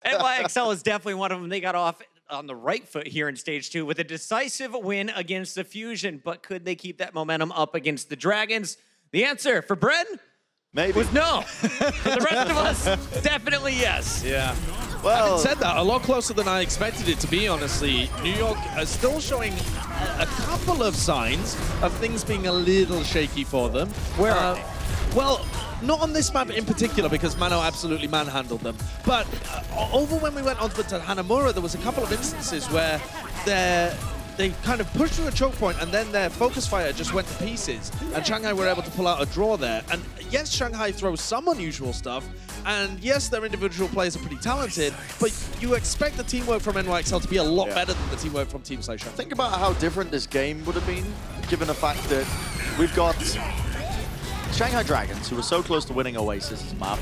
NYXL is definitely one of them. They got off on the right foot here in stage 2 with a decisive win against the Fusion. But could they keep that momentum up against the Dragons? The answer for Bren was no. For the rest of us, definitely yes. Yeah. Well, having said that, a lot closer than I expected it to be, honestly. New York is still showing a couple of signs of things being a little shaky for them. Where are they? Well, not on this map in particular, because Mano absolutely manhandled them. But over when we went on to Hanamura, there was a couple of instances where they kind of pushed through a choke point, and then their focus fire just went to pieces. And Shanghai were able to pull out a draw there. And yes, Shanghai throws some unusual stuff. And yes, their individual players are pretty talented, but you expect the teamwork from NYXL to be a lot better than the teamwork from teams like Shanghai. Think about how different this game would have been, given the fact that we've got Shanghai Dragons, who were so close to winning Oasis's map,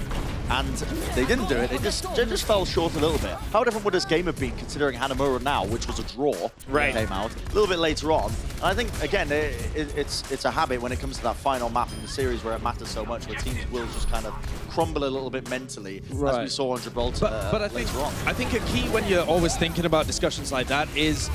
and they didn't do it. They just fell short a little bit. How different would this game have been, considering Hanamura now, which was a draw, came out a little bit later on. And I think, again, it's a habit when it comes to that final map in the series where it matters so much, where teams will just kind of crumble a little bit mentally, as we saw on Gibraltar later on. I think a key when you're always thinking about discussions like that is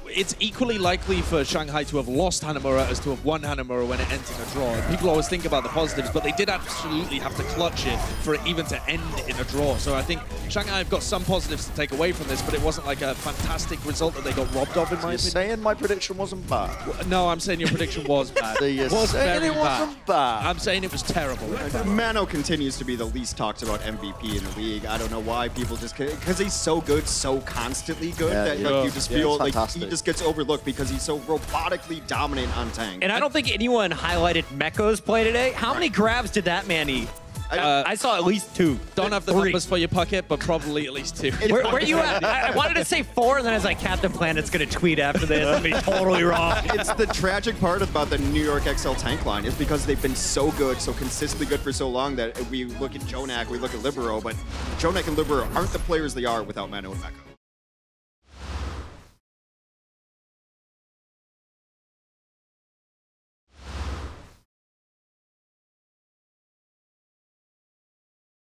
it's equally likely for Shanghai to have lost Hanamura as to have won Hanamura when it ends in a draw. And people always think about the positives, but they did absolutely have to clutch it for it even to end in a draw. So I think Shanghai have got some positives to take away from this, but it wasn't like a fantastic result that they got robbed of, in my opinion. You're saying my prediction wasn't bad? No, I'm saying your prediction was bad. So you're saying it wasn't bad? I'm saying it was terrible. Mano continues to be the least talked about MVP in the league. I don't know why people just, because he's so good, so constantly good, that like, you just feel like he just gets overlooked because he's so robotically dominant on tank. And I don't think anyone highlighted Mekko's play today. How many grabs did that man eat? I saw at least 2. Don't have the numbers for your pocket, but probably at least 2. Where are you at? I wanted to say 4, and then I was like, Captain Planet's going to tweet after this. I'm going to be totally wrong. It's the tragic part about the New York XL tank line is because they've been so good, so consistently good for so long that we look at Jonak, we look at Libero, but Jonak and Libero aren't the players they are without Mano and Mekko.